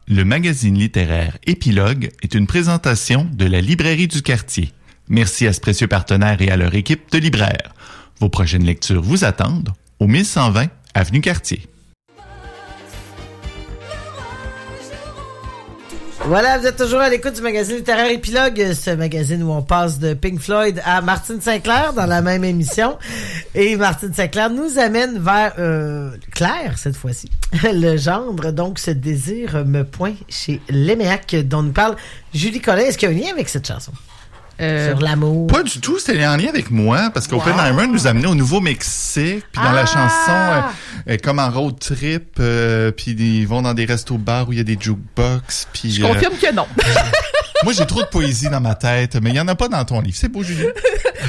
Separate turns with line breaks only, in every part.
Le magazine littéraire Épilogue est une présentation de la Librairie du Quartier. Merci à ce précieux partenaire et à leur équipe de libraires. Vos prochaines lectures vous attendent au 1120 Avenue Cartier.
Voilà, vous êtes toujours à l'écoute du magazine littéraire Épilogue, ce magazine où on passe de Pink Floyd à Martine Sinclair dans la même émission. Et Martine Sinclair nous amène vers Claire, cette fois-ci. Le gendre, donc, ce désir me point chez Léméac, dont nous parle Julie Collin. Est-ce qu'il y a un lien avec cette chanson? Sur l'amour.
Pas du tout, c'était en lien avec moi, parce qu'Oppenheimer nous a amené au Nouveau-Mexique, puis dans la chanson, comme en road trip, puis ils vont dans des restos-bars où il y a des jukebox, puis...
Je confirme que non.
Moi, j'ai trop de poésie dans ma tête, mais il y en a pas dans ton livre. C'est beau, Julie.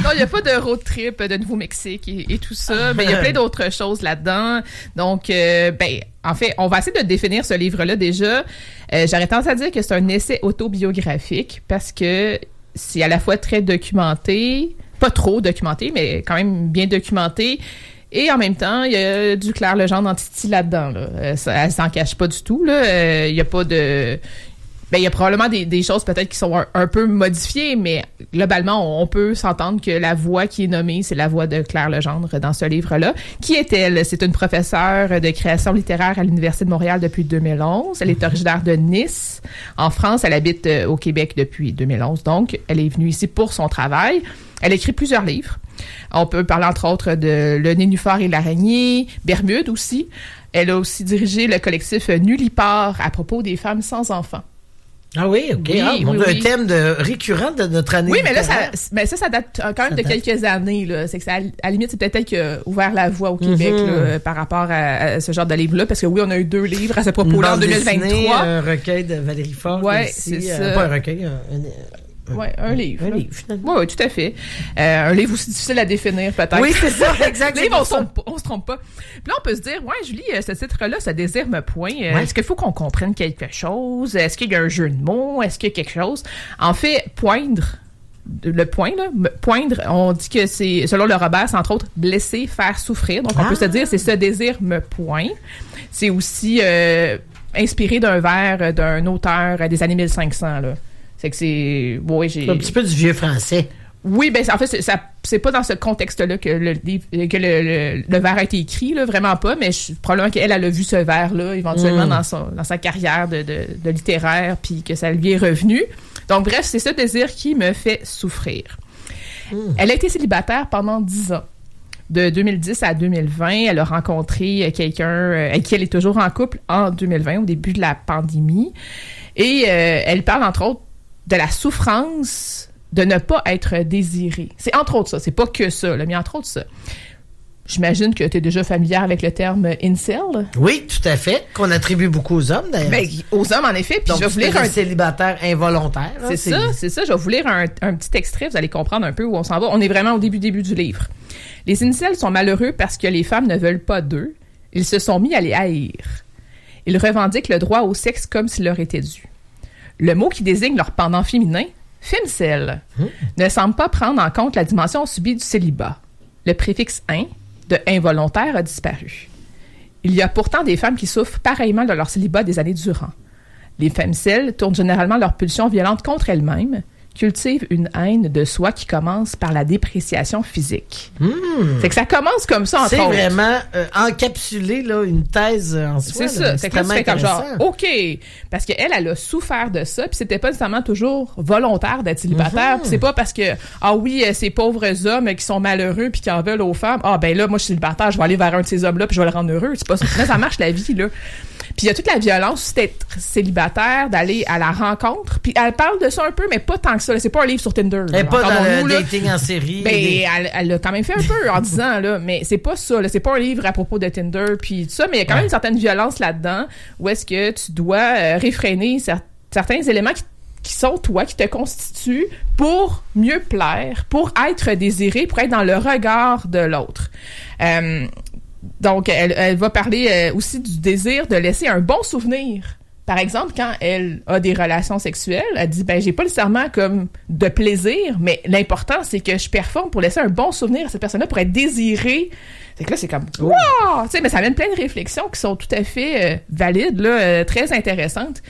Non, il n'y a pas de road trip de Nouveau-Mexique et tout ça, mais il y a plein d'autres choses là-dedans. Donc, en fait, on va essayer de définir ce livre-là déjà. J'aurais tendance à dire que c'est un essai autobiographique, parce que c'est à la fois très documenté, pas trop documenté, mais quand même bien documenté. Et en même temps, il y a du Claire Legendre en Titi là-dedans. Là. Elle s'en cache pas du tout. Là. Il y a pas de... il y a probablement des choses peut-être qui sont un peu modifiées, mais globalement, on peut s'entendre que la voix qui est nommée, c'est la voix de Claire Legendre dans ce livre-là. Qui est-elle? C'est une professeure de création littéraire à l'Université de Montréal depuis 2011. Elle est originaire de Nice. En France, elle habite au Québec depuis 2011. Donc, elle est venue ici pour son travail. Elle a écrit plusieurs livres. On peut parler entre autres de Le Nénuphar et l'araignée, Bermude aussi. Elle a aussi dirigé le collectif Nullipare à propos des femmes sans enfants.
Ah oui, OK.
Oui,
un thème récurrent de notre année.
Oui, mais là, ça date quand même de quelques années. Là. C'est que ça, à la limite, c'est peut-être elle qui a ouvert la voie au Québec là, par rapport à ce genre de livre-là. Parce que oui, on a eu 2 livres à ce propos-là en 2023.
Dessinée, un recueil de Valérie Faure.
Oui,
c'est
ça.
Pas un recueil,
Oui, un livre.
Un livre, finalement.
Oui, tout à fait. Un livre aussi difficile à définir, peut-être.
Oui, c'est ça, exactement.
On se trompe pas. Puis là, on peut se dire, Julie, ce titre-là, ce désir me point. Est-ce qu'il faut qu'on comprenne quelque chose? Est-ce qu'il y a un jeu de mots? Est-ce qu'il y a quelque chose? En fait, poindre, on dit que c'est, selon le Robert, c'est entre autres blesser, faire souffrir. Donc, on peut se dire, c'est ce désir me point. C'est aussi inspiré d'un vers d'un auteur des années 1500, là. C'est que c'est...
C'est un petit peu du vieux français.
Oui, en fait, c'est pas dans ce contexte-là que le livre, que le vers a été écrit, là, vraiment pas, mais probablement qu'elle a vu ce vers-là éventuellement dans sa carrière de littéraire, puis que ça lui est revenu. Donc, bref, c'est ce désir qui me fait souffrir. Elle a été célibataire pendant 10 ans. De 2010 à 2020, elle a rencontré quelqu'un avec qui elle est toujours en couple en 2020, au début de la pandémie. Et elle parle, entre autres, de la souffrance de ne pas être désirée. C'est entre autres ça, c'est pas que ça, mais entre autres ça. J'imagine que tu es déjà familière avec le terme incel.
Oui, tout à fait, qu'on attribue beaucoup aux hommes, d'ailleurs.
Aux hommes, en effet. Puis
donc, je vais vous lire un célibataire involontaire.
C'est ça. Je vais vous lire un petit extrait, vous allez comprendre un peu où on s'en va. On est vraiment au début du livre. Les incels sont malheureux parce que les femmes ne veulent pas d'eux. Ils se sont mis à les haïr. Ils revendiquent le droit au sexe comme s'il leur était dû. Le mot qui désigne leur pendant féminin, femcel, ne semble pas prendre en compte la dimension subie du célibat. Le préfixe « in » de « involontaire » a disparu. Il y a pourtant des femmes qui souffrent pareillement de leur célibat des années durant. Les femcel tournent généralement leur pulsion violente contre elles-mêmes, cultivent une haine de soi qui commence par la dépréciation physique. C'est que ça commence comme ça, entre autres.
C'est vraiment encapsuler là, une thèse en soi.
C'est ça. C'est que là, tu fais comme genre, OK. Parce qu'elle a souffert de ça, puis c'était pas nécessairement toujours volontaire d'être célibataire. Puis c'est pas parce que, ces pauvres hommes qui sont malheureux puis qui en veulent aux femmes, là, moi, je suis célibataire, je vais aller vers un de ces hommes-là puis je vais le rendre heureux. C'est pas ça. Ça marche la vie, là. Puis il y a toute la violence d'être célibataire, d'aller à la rencontre. Puis elle parle de ça un peu, mais pas tant que ça. C'est pas un livre sur Tinder.
Elle n'est pas dans le dating en série.
Elle l'a quand même fait un peu en disant, là, mais c'est pas ça. Là, c'est pas un livre à propos de Tinder puis tout ça, mais il y a quand même une certaine violence là-dedans où est-ce que tu dois réfréner certains éléments qui sont toi, qui te constituent pour mieux plaire, pour être désiré, pour être dans le regard de l'autre. Donc, elle va parler aussi du désir de laisser un bon souvenir Par exemple, quand elle a des relations sexuelles, elle dit, j'ai pas nécessairement comme de plaisir, mais l'important, c'est que je performe pour laisser un bon souvenir à cette personne-là, pour être désirée. C'est que là, c'est comme, wow! Tu sais, mais ça amène plein de réflexions qui sont tout à fait valides, là, très intéressantes.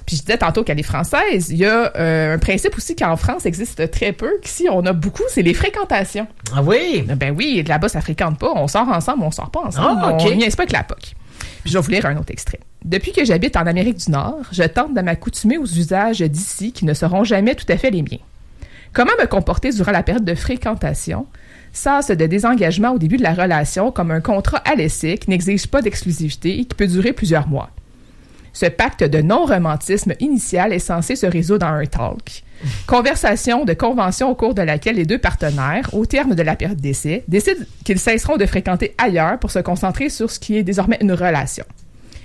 Puis je disais tantôt qu'elle est française, il y a un principe aussi qu'en France existe très peu, qu'ici on a beaucoup, c'est les fréquentations.
Ah oui?
Ben oui, là-bas ça fréquente pas, on sort ensemble, on sort pas ensemble, on niaise pas avec la POC. Puis je vais vous lire un autre extrait. Depuis que j'habite en Amérique du Nord, je tente de m'accoutumer aux usages d'ici qui ne seront jamais tout à fait les miens. Comment me comporter durant la période de fréquentation? Sas de désengagement au début de la relation comme un contrat à l'essai qui n'exige pas d'exclusivité et qui peut durer plusieurs mois. Ce pacte de non-romantisme initial est censé se résoudre en un talk. Conversation de convention au cours de laquelle les deux partenaires, au terme de la période d'essai, décident qu'ils cesseront de fréquenter ailleurs pour se concentrer sur ce qui est désormais une relation.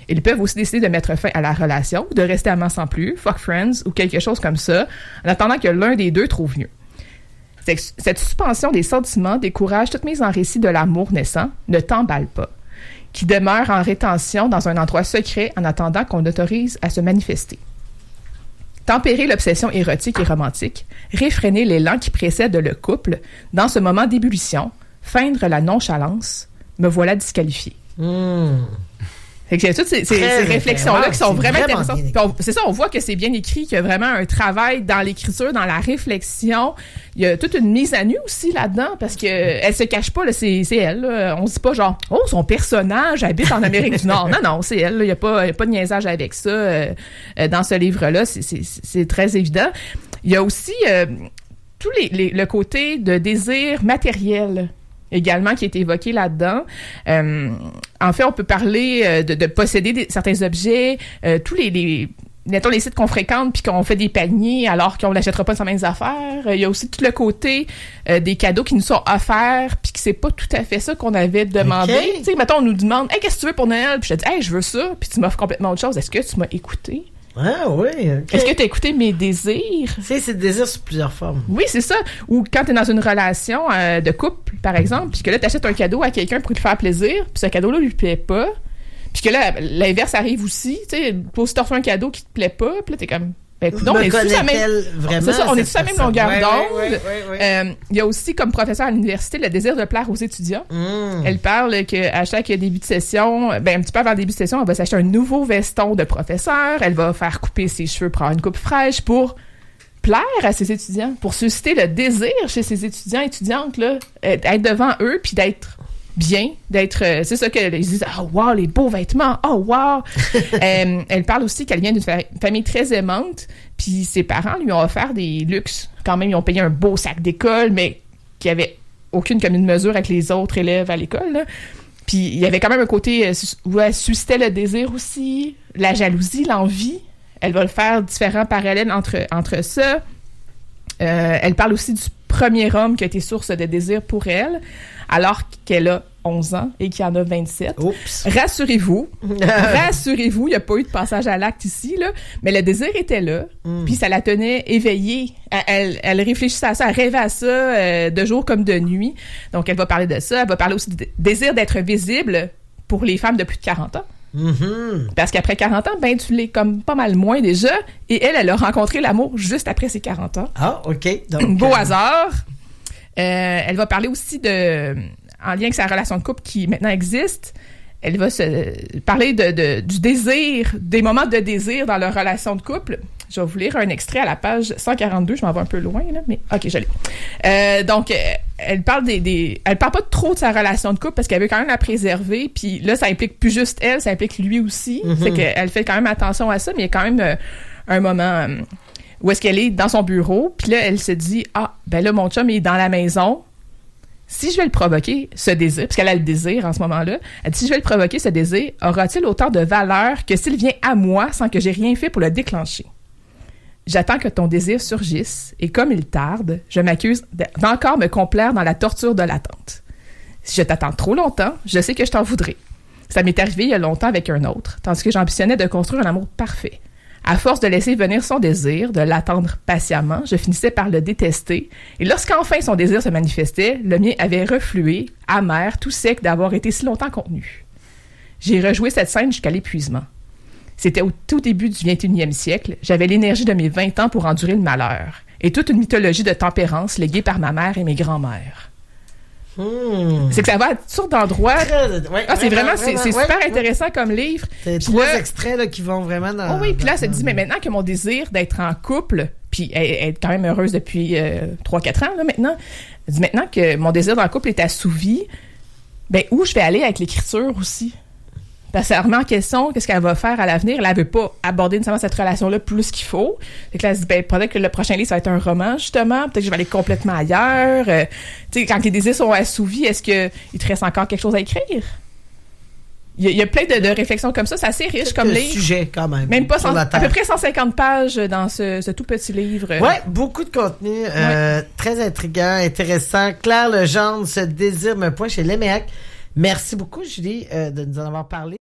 Ils peuvent aussi décider de mettre fin à la relation, de rester amants sans plus, fuck friends ou quelque chose comme ça, en attendant que l'un des deux trouve mieux. Cette suspension des sentiments décourage toute mise en récit de l'amour naissant, ne t'emballe pas, qui demeure en rétention dans un endroit secret en attendant qu'on l'autorise à se manifester. Tempérer l'obsession érotique et romantique, réfréner l'élan qui précède le couple, dans ce moment d'ébullition, feindre la nonchalance, me voilà disqualifié. Fait que j'ai toutes ces réflexions-là qui sont vraiment intéressantes. C'est ça, on voit que c'est bien écrit, qu'il y a vraiment un travail dans l'écriture, dans la réflexion. Il y a toute une mise à nu aussi là-dedans, parce que elle se cache pas, là, c'est elle. Là. On se dit pas genre, oh, son personnage habite en Amérique du Nord. Non, c'est elle. Il y a pas de niaisage avec ça dans ce livre-là. C'est très évident. Il y a aussi tout le côté de désir matériel également qui est évoqué là-dedans. En fait, on peut parler de posséder certains objets, tous mettons les sites qu'on fréquente puis qu'on fait des paniers alors qu'on n'achètera pas les mêmes affaires. Il y a aussi tout le côté des cadeaux qui nous sont offerts puis que c'est pas tout à fait ça qu'on avait demandé. Okay. Tu sais, mettons, on nous demande « Hey, qu'est-ce que tu veux pour Noël? » Puis je te dis « Hey, je veux ça. » Puis tu m'offres complètement autre chose. Est-ce que tu m'as écouté?
Ah oui, OK.
Est-ce que tu as écouté mes désirs?
C'est le désir sous plusieurs formes.
Oui, c'est ça. Ou quand tu es dans une relation de couple, par exemple, puis que là, tu achètes un cadeau à quelqu'un pour lui faire plaisir, puis ce cadeau-là lui plaît pas, puis que là, l'inverse arrive aussi, tu sais, toi aussi, tu reçois un cadeau qui te plaît pas, puis là, t'es comme... on est tous à la même longueur d'onde. Il y a aussi, comme professeur à l'université, le désir de plaire aux étudiants. Elle parle qu'à chaque début de session, un petit peu avant le début de session, elle va s'acheter un nouveau veston de professeur. Elle va faire couper ses cheveux pour avoir une coupe fraîche pour plaire à ses étudiants, pour susciter le désir chez ses étudiants et étudiantes, là, être devant eux puis d'être bien, c'est ça qu'ils disent, oh wow, les beaux vêtements, oh wow. Elle parle aussi qu'elle vient d'une famille très aimante, puis ses parents lui ont offert des luxes. Quand même, ils ont payé un beau sac d'école, mais qui avait aucune commune mesure avec les autres élèves à l'école, là. Puis il y avait quand même un côté où elle suscitait le désir aussi, la jalousie, l'envie. Elle va le faire différent parallèle entre ça. Elle parle aussi du premier homme qui a été source de désir pour elle, alors qu'elle a 11 ans et qu'il en a 27. Oups. Rassurez-vous, il n'y a pas eu de passage à l'acte ici, là, mais le désir était là, puis ça la tenait éveillée. Elle réfléchissait à ça, elle rêvait à ça de jour comme de nuit. Donc, elle va parler de ça. Elle va parler aussi du désir d'être visible pour les femmes de plus de 40 ans. Parce qu'après 40 ans, tu l'es comme pas mal moins déjà. Et elle a rencontré l'amour juste après ses 40 ans. Ah, OK. Donc, beau hasard. Elle va parler aussi en lien avec sa relation de couple qui maintenant existe. Elle va parler du désir, des moments de désir dans leur relation de couple. Je vais vous lire un extrait à la page 142. Je m'en vais un peu loin, là, mais OK, je l'ai. Donc, elle parle elle parle pas trop de sa relation de couple parce qu'elle veut quand même la préserver. Puis là, ça implique plus juste elle, ça implique lui aussi. C'est qu'elle fait quand même attention à ça, mais il y a quand même un moment où est-ce qu'elle est dans son bureau. Puis là, elle se dit, là, mon chum est dans la maison. Si je vais le provoquer, ce désir, parce qu'elle a le désir en ce moment-là, elle dit, si je vais le provoquer, ce désir, aura-t-il autant de valeur que s'il vient à moi sans que j'ai rien fait pour le déclencher? J'attends que ton désir surgisse, et comme il tarde, je m'accuse d'encore me complaire dans la torture de l'attente. Si je t'attends trop longtemps, je sais que je t'en voudrais. Ça m'est arrivé il y a longtemps avec un autre, tandis que j'ambitionnais de construire un amour parfait. À force de laisser venir son désir, de l'attendre patiemment, je finissais par le détester. Et lorsqu'enfin son désir se manifestait, le mien avait reflué, amer, tout sec d'avoir été si longtemps contenu. J'ai rejoué cette scène jusqu'à l'épuisement. C'était au tout début du 21e siècle. J'avais l'énergie de mes 20 ans pour endurer le malheur. Et toute une mythologie de tempérance léguée par ma mère et mes grands-mères. C'est que ça va à toutes sortes d'endroits. C'est vraiment super intéressant comme livre.
C'est 3 extraits là, qui vont vraiment dans...
Oh oui, puis là, ça dit, mais maintenant que mon désir d'être en couple, puis elle est quand même heureuse depuis 3-4 ans là, maintenant, elle dit maintenant que mon désir dans le couple est assouvi, ben où je vais aller avec l'écriture aussi? Parce que ça remet en question qu'est-ce qu'elle va faire à l'avenir. Elle ne veut pas aborder nécessairement cette relation-là plus qu'il faut. Fait que là, elle se dit, peut-être que le prochain livre, ça va être un roman, justement. Peut-être que je vais aller complètement ailleurs. Tu sais, quand les désirs sont assouvis, est-ce qu'il te reste encore quelque chose à écrire? Il y a plein de réflexions comme ça. C'est assez riche comme livre.
Sujet, quand même.
Même pas à peu près 150 pages dans ce tout petit livre.
Ouais, beaucoup de contenu. Très intriguant, intéressant. Claire Legendre, ce désir me pointe chez Léméac. Merci beaucoup, Julie, de nous en avoir parlé.